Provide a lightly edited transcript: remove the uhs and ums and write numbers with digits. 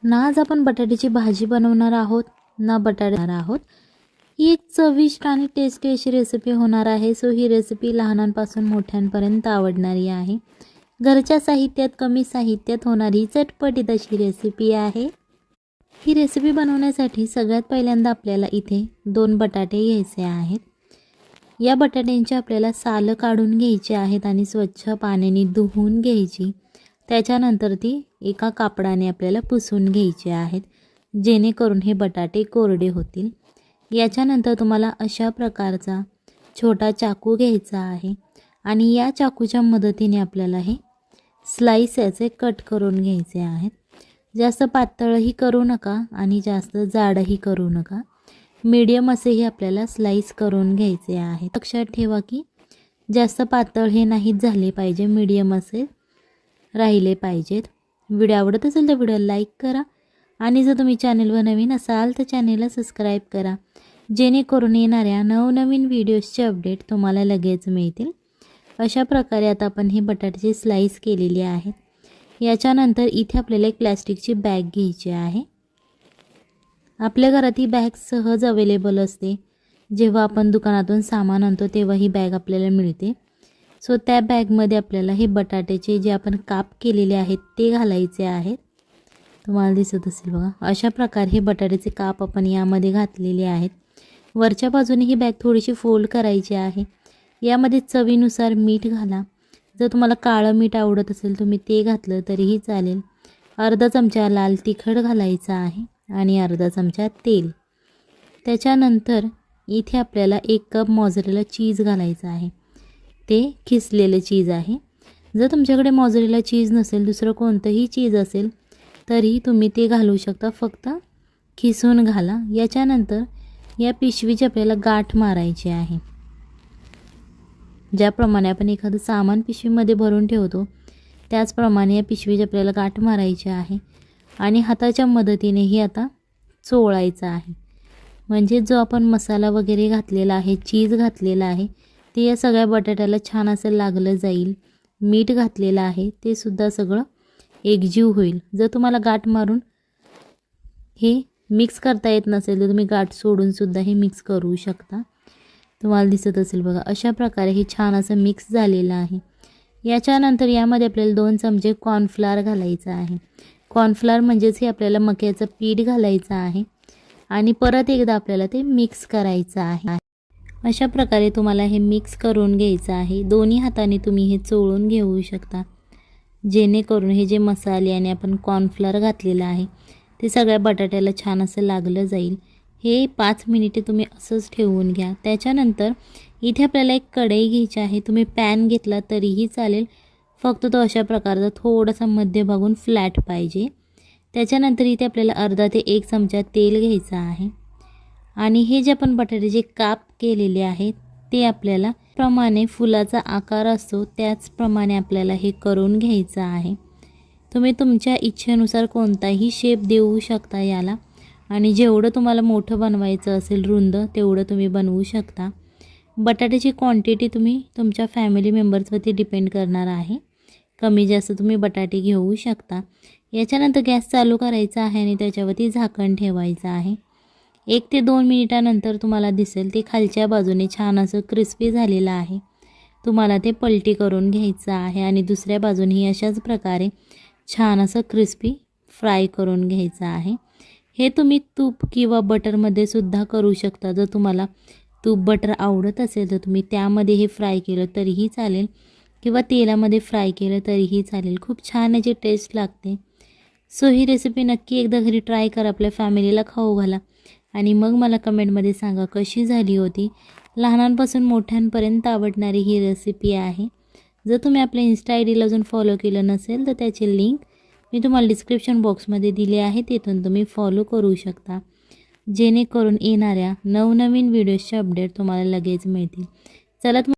ना आज आपण बटाट्याची भाजी बनवणार आहोत ना बटाटे आहोत। ही एक चविष्ट आणि टेस्टी अशी रेसिपी होणार आहे। सो ही रेसिपी लहानांपासून मोठ्यांपर्यंत आवडणारी आहे। घरच्या साहित्यात कमी साहित्यात होणारी चटपटीत अशी रेसिपी आहे। ही रेसिपी बनवण्यासाठी सगळ्यात पहिल्यांदा आपल्याला इथे 2 बटाटे घ्यायचे आहेत। या बटाट्यांची आपल्याला साल काढून घ्यायची आहेत आणि स्वच्छ पाण्याने धुवून घ्यायची। त्याच्यानंतर ती एका कापडाने आपल्याला पुसून घ्यायचे आहेत, जेणेकरून हे बटाटे कोरडे होतील। याच्यानंतर तुम्हाला अशा प्रकारचा छोटा चाकू घ्यायचा आहे आणि या चाकूच्या मदतीने आपल्याला हे स्लाइस याचे कट करून घ्यायचे आहेत। जास्त पातळही करू नका आणि जास्त जाडही करू नका, मीडियम असेही आपल्याला स्लाइस करून घ्यायचे आहे। लक्षात ठेवा की जास्त पातळ हे नाहीत झाले पाहिजे, मीडियम असे राहिले पाहिजेत। व्हिडिओ आवडत असेल तर व्हिडिओ लाईक करा आणि जर तुम्ही चॅनलवर नवीन असाल तर चॅनलला सबस्क्राईब करा, जेणेकरून येणाऱ्या नवनवीन व्हिडिओजचे अपडेट तुम्हाला लगेच मिळतील। अशा प्रकारे आता आपण हे बटाट्याची स्लाइस केलेली आहे। याच्यानंतर इथे आपल्याला एक प्लास्टिकची बॅग घ्यायची आहे। आपल्या घरात ही बॅग सहज अवेलेबल असते। जेव्हा आपण दुकानातून सामान आणतो तेव्हा ही बॅग आपल्याला मिळते। सो त्या बॅगमध्ये आपल्याला हे बटाट्याचे जे आपण काप केलेले आहेत ते घालायचे आहेत। तुम्हाला दिसत असेल बघा, अशा प्रकारे हे बटाट्याचे काप आपण यामध्ये घातलेले आहेत। वरच्या बाजूने ही बॅग थोडीशी फोल्ड करायची आहे। यामध्ये चवीनुसार मीठ घाला। जर तुम्हाला काळं मीठ आवडत असेल तुम्ही ते घातलं तरीही चालेल। अर्धा चमचा लाल तिखट घालायचा आहे आणि अर्धा चमचा तेल। त्याच्यानंतर इथे आपल्याला 1 कप मोझरेला चीज घालायचा आहे। ते खिसलेले चीज आहे। जर तुमच्याकडे मोझरेला चीज नसेल, दुसरं कोणतंही चीज असेल तरी तुम्ही ते घालू शकता, फक्त खिसून घाला। याच्यानंतर या पिशवीची आपल्याला गाठ मारायची आहे। ज्याप्रमाणे आपण एखादं सामान पिशवीमध्ये भरून ठेवतो त्याचप्रमाणे या पिशवीची आपल्याला गाठ मारायची आहे आणि हाताच्या मदतीने ही आता चोळायचं आहे। म्हणजे जो आपण मसाला वगैरे घातलेला आहे, चीज घातलेला आहे, ते या सगळ्या बटाट्याला छान असं लागलं जाईल। मीठ घातलेलं आहे ते सुद्धा सगळं एकजीव होईल। जर तुम्हाला गाठ मारून हे मिक्स करता येत नसेल तर तुम्ही गाठ सोडून सुद्धा हे मिक्स करू शकता। तुम्हाला दिसत असेल बघा, अशा प्रकारे हे छान असं मिक्स झालेलं आहे। याच्यानंतर यामध्ये आपल्याला 2 चमचे कॉर्नफ्लोअर घालायचं आहे। कॉर्नफ्लोअर म्हणजेच हे आपल्याला मक्याचं पीठ घालायचं आहे आणि परत एकदा आपल्याला ते मिक्स करायचं आहे। अशा प्रकारे तुम्हाला हे मिक्स करून घ्यायचं आहे। दोन्ही हाताने तुम्ही हे चोळून घेऊ शकता, जेणेकरून हे जे मसाले आणि आपण कॉर्नफ्लोअर घातलेलं आहे ते सगळ्या बटाट्याला छान असं लागलं जाईल। हे 5 मिनिटे तुम्ही असंच ठेवून घ्या। त्याच्यानंतर इथे आपल्याला एक कढई घ्यायची आहे। तुम्ही पॅन घेतला तरीही चालेल, फक्त तो अशा प्रकारचा थोडासा मध्यभागून फ्लॅट पाहिजे। त्याच्यानंतर इथे आपल्याला अर्धा ते 1 चमचा तेल घ्यायचा आहे आणि हे जे आपण बटाट्याचे काप केलेले आहेत ते आपल्याला प्रमाणे फुलाचा आकार असतो त्याचप्रमाणे आपल्याला हे करून घ्यायचं आहे। तुम्ही तुमच्या इच्छेनुसार कोणताही शेप देऊ शकता याला आणि जेवढं तुम्हाला मोठं बनवायचं असेल रुंद तेवढं तुम्ही बनवू शकता। बटाट्याची क्वांटिटी तुम्ही तुमच्या फॅमिली मेंबर्सवरती डिपेंड करणार आहे, कमी जास्त तुम्ही बटाटे घेऊ शकता। याच्यानंतर गॅस चालू करायचा आहे आणि त्याच्यावरती झाकण ठेवायचं आहे। 1 ते 2 मिनिटानंतर तुम्हाला दिसेल ते खालच्या बाजूने छान असं क्रिस्पी झालेलं आहे। तुम्हाला ते पलटी करून घ्यायचं आहे आणि दुसऱ्या बाजूनेही अशाच प्रकारे छान असं क्रिस्पी फ्राय करून घ्यायचं आहे। हे तुम्ही तूप किंवा बटरमध्ये सुद्धा करू शकता। जर तुम्हाला तूप बटर आवडत असेल तर तुम्ही त्यामध्ये हे फ्राय केलं तरीही चालेल किंवा तेलामध्ये फ्राय केलं तरीही चालेल, खूप छान याची टेस्ट लागते। सो ही रेसिपी नक्की एकदा घरी ट्राय करा, आपल्या फॅमिलीला खाऊ घाला आणि मग मला कमेंटमध्ये सांगा कशी झाली होती। लहानांपासून मोठ्यांपर्यंत आवडणारी ही रेसिपी आहे। जर तुम्ही आपल्या इन्स्टा आयडीला अजून फॉलो केलं नसेल तर त्याची लिंक मी तुम्हाला डिस्क्रिप्शन बॉक्समध्ये दिली आहे, तिथून तुम्ही फॉलो करू शकता, जेणेकरून येणाऱ्या नवनवीन व्हिडिओजचे अपडेट तुम्हाला लगेच मिळतील। चला